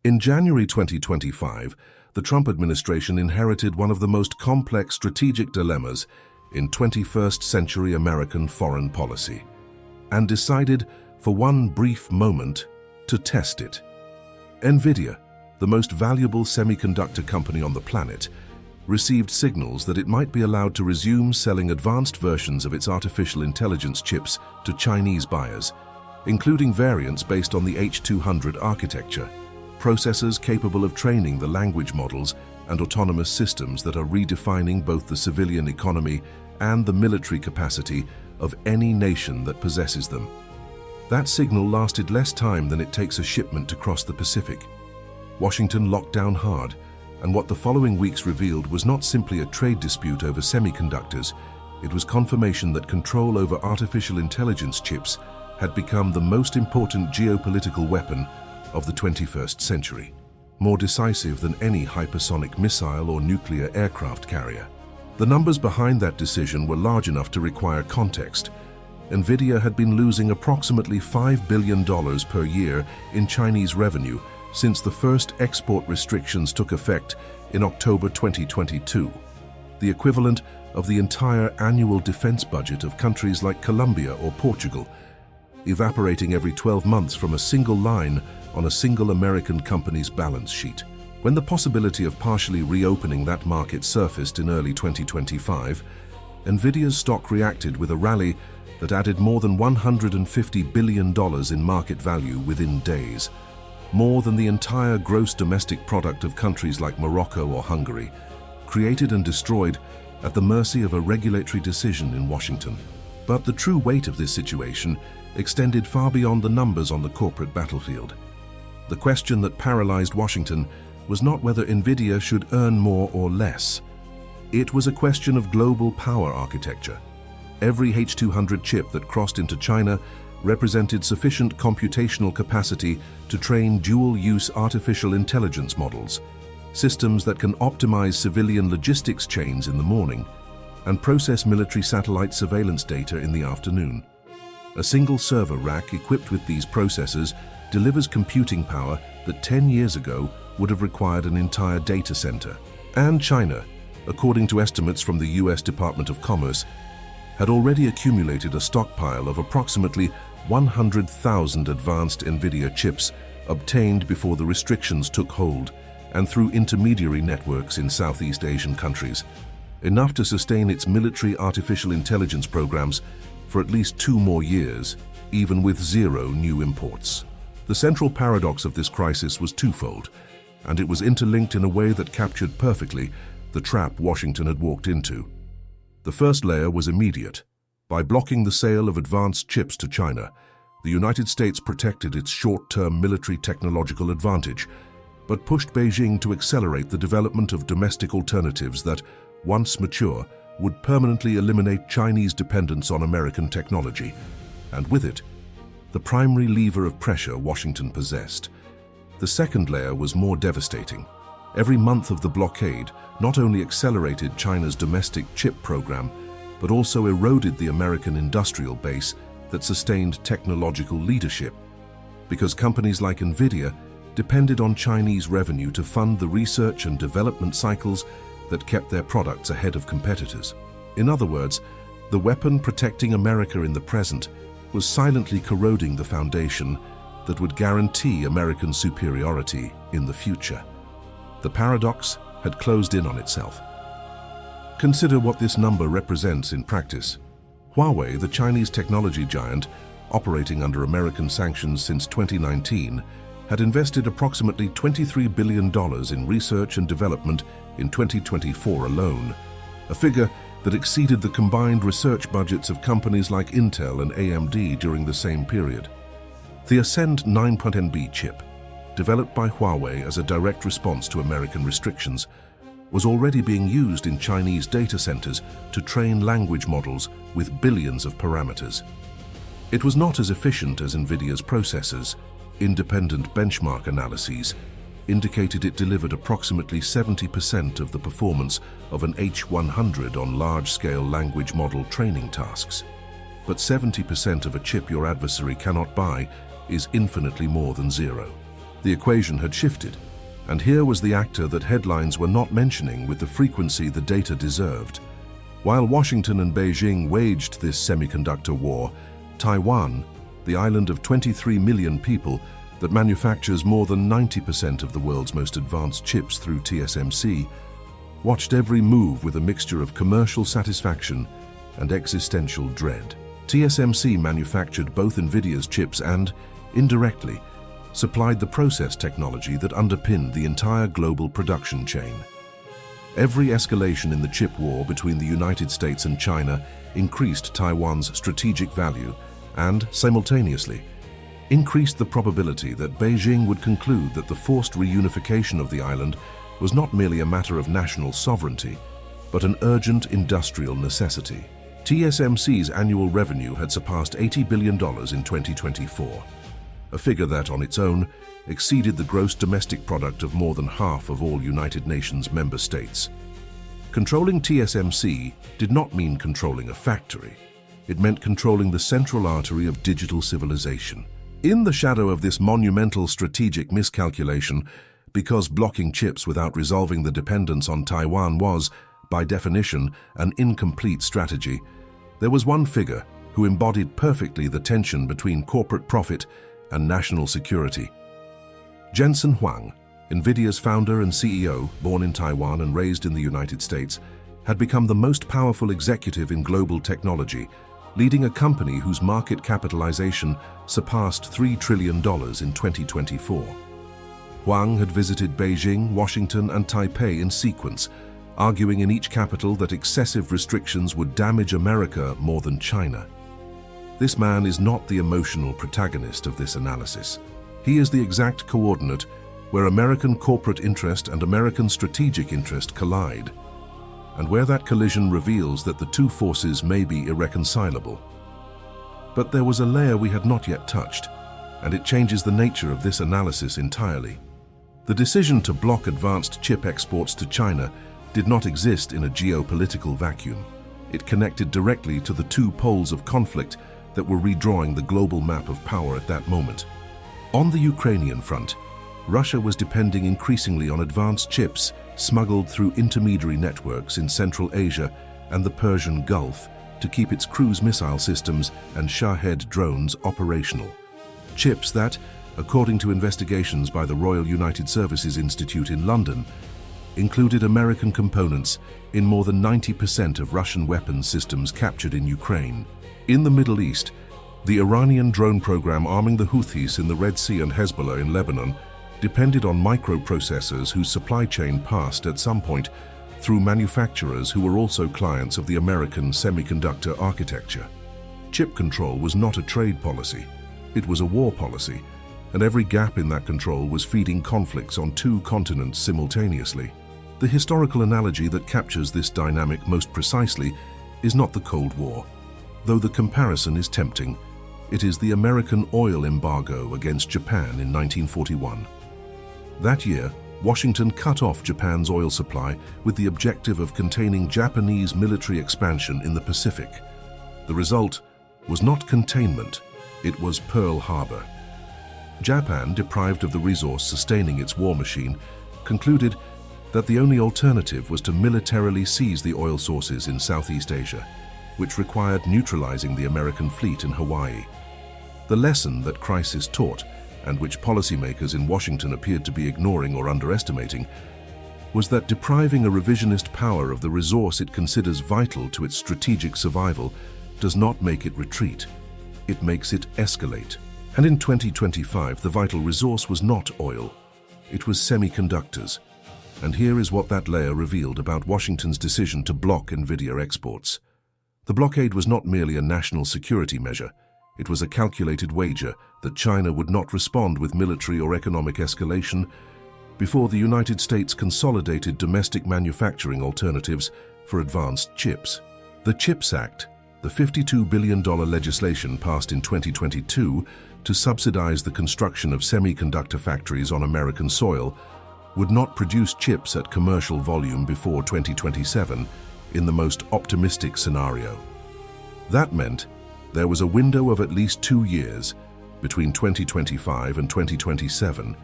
In January 2025, the Trump administration inherited one of the most complex strategic dilemmas in 21st century American foreign policy, and decided, for one brief moment, to test it. Nvidia, the most valuable semiconductor company on the planet, received signals that it might be allowed to resume selling advanced versions of its artificial intelligence chips to Chinese buyers, including variants based on the H200 architecture, processors capable of training the language models and autonomous systems that are redefining both the civilian economy and the military capacity of any nation that possesses them. That signal lasted less time than it takes a shipment to cross the Pacific. Washington locked down hard, and what the following weeks revealed was not simply a trade dispute over semiconductors. It was confirmation that control over artificial intelligence chips had become the most important geopolitical weapon of the 21st century, more decisive than any hypersonic missile or nuclear aircraft carrier. The numbers behind that decision were large enough to require context. Nvidia had been losing approximately $5 billion per year in Chinese revenue since the first export restrictions took effect in October 2022, the equivalent of the entire annual defense budget of countries like Colombia or Portugal, evaporating every 12 months from a single line on a single American company's balance sheet. When the possibility of partially reopening that market surfaced in early 2025, Nvidia's stock reacted with a rally that added more than $150 billion in market value within days, more than the entire gross domestic product of countries like Morocco or Hungary, created and destroyed at the mercy of a regulatory decision in Washington. But the true weight of this situation extended far beyond the numbers on the corporate battlefield. The question that paralyzed Washington was not whether Nvidia should earn more or less. It was a question of global power architecture. Every H200 chip that crossed into China represented sufficient computational capacity to train dual-use artificial intelligence models, systems that can optimize civilian logistics chains in the morning and process military satellite surveillance data in the afternoon. A single server rack equipped with these processors delivers computing power that 10 years ago would have required an entire data center. And China, according to estimates from the US Department of Commerce, had already accumulated a stockpile of approximately 100,000 advanced Nvidia chips obtained before the restrictions took hold and through intermediary networks in Southeast Asian countries, enough to sustain its military artificial intelligence programs for at least 2 more years, even with 0 new imports. The central paradox of this crisis was twofold, and it was interlinked in a way that captured perfectly the trap Washington had walked into. The first layer was immediate. By blocking the sale of advanced chips to China, the United States protected its short-term military technological advantage, but pushed Beijing to accelerate the development of domestic alternatives that, once mature, would permanently eliminate Chinese dependence on American technology, and with it, the primary lever of pressure Washington possessed. The second layer was more devastating. Every month of the blockade not only accelerated China's domestic chip program, but also eroded the American industrial base that sustained technological leadership, because companies like Nvidia depended on Chinese revenue to fund the research and development cycles that kept their products ahead of competitors. In other words, the weapon protecting America in the present was silently corroding the foundation that would guarantee American superiority in the future. The paradox had closed in on itself. Consider what this number represents in practice. Huawei, the Chinese technology giant, operating under American sanctions since 2019, had invested approximately $23 billion in research and development in 2024 alone, a figure that exceeded the combined research budgets of companies like Intel and AMD during the same period. The Ascend 9.NB chip, developed by Huawei as a direct response to American restrictions, was already being used in Chinese data centers to train language models with billions of parameters. It was not as efficient as Nvidia's processors. Independent benchmark analyses indicated it delivered approximately 70% of the performance of an H200 on large-scale language model training tasks. But 70% of a chip your adversary cannot buy is infinitely more than 0. The equation had shifted, and here was the actor that headlines were not mentioning with the frequency the data deserved. While Washington and Beijing waged this semiconductor war, Taiwan, the island of 23 million people that manufactures more than 90% of the world's most advanced chips through TSMC, watched every move with a mixture of commercial satisfaction and existential dread. TSMC manufactured both Nvidia's chips and, indirectly, supplied the process technology that underpinned the entire global production chain. Every escalation in the chip war between the United States and China increased Taiwan's strategic value and, simultaneously, increased the probability that Beijing would conclude that the forced reunification of the island was not merely a matter of national sovereignty, but an urgent industrial necessity. TSMC's annual revenue had surpassed $80 billion in 2024, a figure that, on its own, exceeded the gross domestic product of more than half of all United Nations member states. Controlling TSMC did not mean controlling a factory. It meant controlling the central artery of digital civilization. In the shadow of this monumental strategic miscalculation, because blocking chips without resolving the dependence on Taiwan was, by definition, an incomplete strategy, there was one figure who embodied perfectly the tension between corporate profit and national security. Jensen Huang, Nvidia's founder and CEO, born in Taiwan and raised in the United States, had become the most powerful executive in global technology, leading a company whose market capitalization surpassed $3 trillion in 2024. Huang had visited Beijing, Washington, and Taipei in sequence, arguing in each capital that excessive restrictions would damage America more than China. This man is not the emotional protagonist of this analysis. He is the exact coordinate where American corporate interest and American strategic interest collide, and where that collision reveals that the two forces may be irreconcilable. But there was a layer we had not yet touched, and it changes the nature of this analysis entirely. The decision to block advanced chip exports to China did not exist in a geopolitical vacuum. It connected directly to the two poles of conflict that were redrawing the global map of power at that moment. On the Ukrainian front, Russia was depending increasingly on advanced chips smuggled through intermediary networks in Central Asia and the Persian Gulf to keep its cruise missile systems and Shahed drones operational. Chips that, according to investigations by the Royal United Services Institute in London, included American components in more than 90% of Russian weapons systems captured in Ukraine. In the Middle East, the Iranian drone program arming the Houthis in the Red Sea and Hezbollah in Lebanon depended on microprocessors whose supply chain passed at some point through manufacturers who were also clients of the American semiconductor architecture. Chip control was not a trade policy, it was a war policy, and every gap in that control was feeding conflicts on two continents simultaneously. The historical analogy that captures this dynamic most precisely is not the Cold War. Though the comparison is tempting, it is the American oil embargo against Japan in 1941. That year, Washington cut off Japan's oil supply with the objective of containing Japanese military expansion in the Pacific. The result was not containment, it was Pearl Harbor. Japan, deprived of the resource sustaining its war machine, concluded that the only alternative was to militarily seize the oil sources in Southeast Asia, which required neutralizing the American fleet in Hawaii. The lesson that crisis taught, and which policymakers in Washington appeared to be ignoring or underestimating, was that depriving a revisionist power of the resource it considers vital to its strategic survival does not make it retreat. It makes it escalate. And in 2025, the vital resource was not oil. It was semiconductors. And here is what that layer revealed about Washington's decision to block Nvidia exports. The blockade was not merely a national security measure. It was a calculated wager that China would not respond with military or economic escalation before the United States consolidated domestic manufacturing alternatives for advanced chips. The CHIPS Act, the $52 billion legislation passed in 2022 to subsidize the construction of semiconductor factories on American soil, would not produce chips at commercial volume before 2027 in the most optimistic scenario. That meant there was a window of at least 2 years, between 2025 and 2027,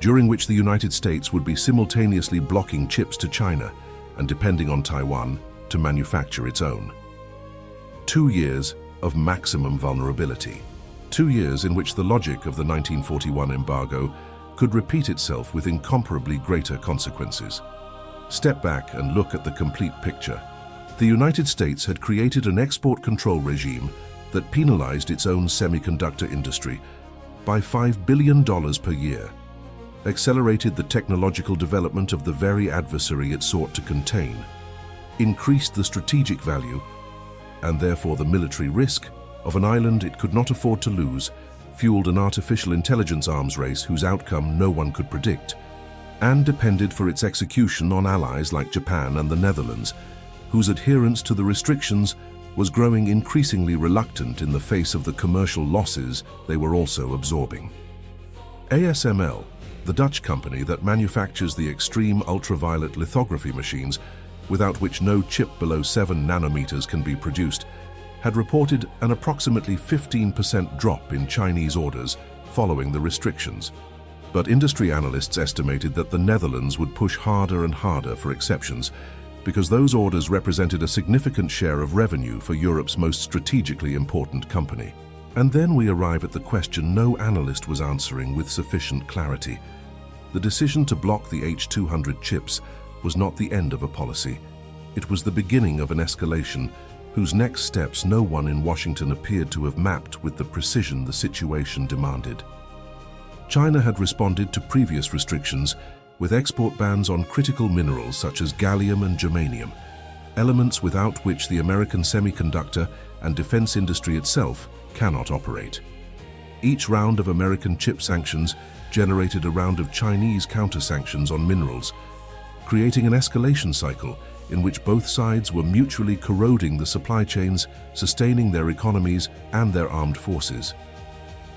during which the United States would be simultaneously blocking chips to China and depending on Taiwan to manufacture its own. 2 years of maximum vulnerability. 2 years in which the logic of the 1941 embargo could repeat itself with incomparably greater consequences. Step back and look at the complete picture. The United States had created an export control regime that penalized its own semiconductor industry by $5 billion per year, accelerated the technological development of the very adversary it sought to contain, increased the strategic value, and therefore the military risk, of an island it could not afford to lose, fueled an artificial intelligence arms race whose outcome no one could predict, and depended for its execution on allies like Japan and the Netherlands, whose adherence to the restrictions was growing increasingly reluctant in the face of the commercial losses they were also absorbing. ASML, the Dutch company that manufactures the extreme ultraviolet lithography machines, without which no chip below 7 nanometers can be produced, had reported an approximately 15% drop in Chinese orders following the restrictions. But industry analysts estimated that the Netherlands would push harder and harder for exceptions, because those orders represented a significant share of revenue for Europe's most strategically important company. And then we arrive at the question no analyst was answering with sufficient clarity. The decision to block the H200 chips was not the end of a policy. It was the beginning of an escalation whose next steps no one in Washington appeared to have mapped with the precision the situation demanded. China had responded to previous restrictions with export bans on critical minerals such as gallium and germanium, elements without which the American semiconductor and defense industry itself cannot operate. Each round of American chip sanctions generated a round of Chinese counter-sanctions on minerals, creating an escalation cycle in which both sides were mutually corroding the supply chains, sustaining their economies and their armed forces.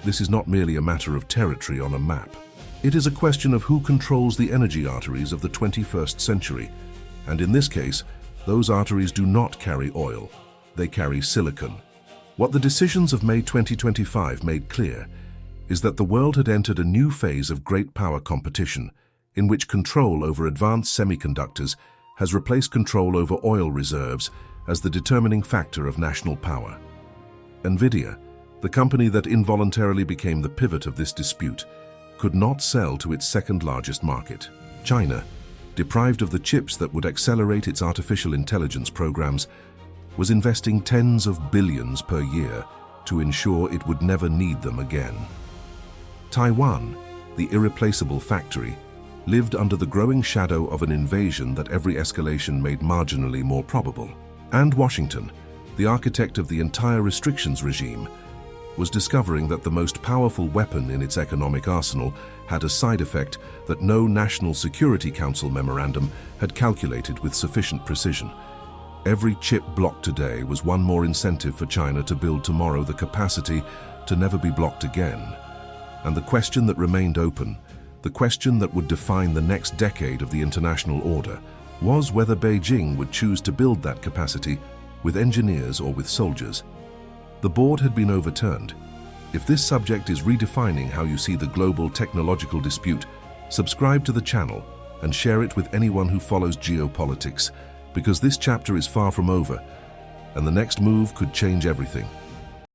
This is not merely a matter of territory on a map. It is a question of who controls the energy arteries of the 21st century, and in this case, those arteries do not carry oil, they carry silicon. What the decisions of May 2025 made clear is that the world had entered a new phase of great power competition, in which control over advanced semiconductors has replaced control over oil reserves as the determining factor of national power. Nvidia, the company that involuntarily became the pivot of this dispute, could not sell to its second-largest market, China, deprived of the chips that would accelerate its artificial intelligence programs, was investing tens of billions per year to ensure it would never need them again. Taiwan, the irreplaceable factory, lived under the growing shadow of an invasion that every escalation made marginally more probable. And Washington, the architect of the entire restrictions regime, was discovering that the most powerful weapon in its economic arsenal had a side effect that no National Security Council memorandum had calculated with sufficient precision. Every chip blocked today was one more incentive for China to build tomorrow the capacity to never be blocked again. And the question that remained open, the question that would define the next decade of the international order, was whether Beijing would choose to build that capacity with engineers or with soldiers. The board had been overturned. If this subject is redefining how you see the global technological dispute, subscribe to the channel and share it with anyone who follows geopolitics, because this chapter is far from over, and the next move could change everything.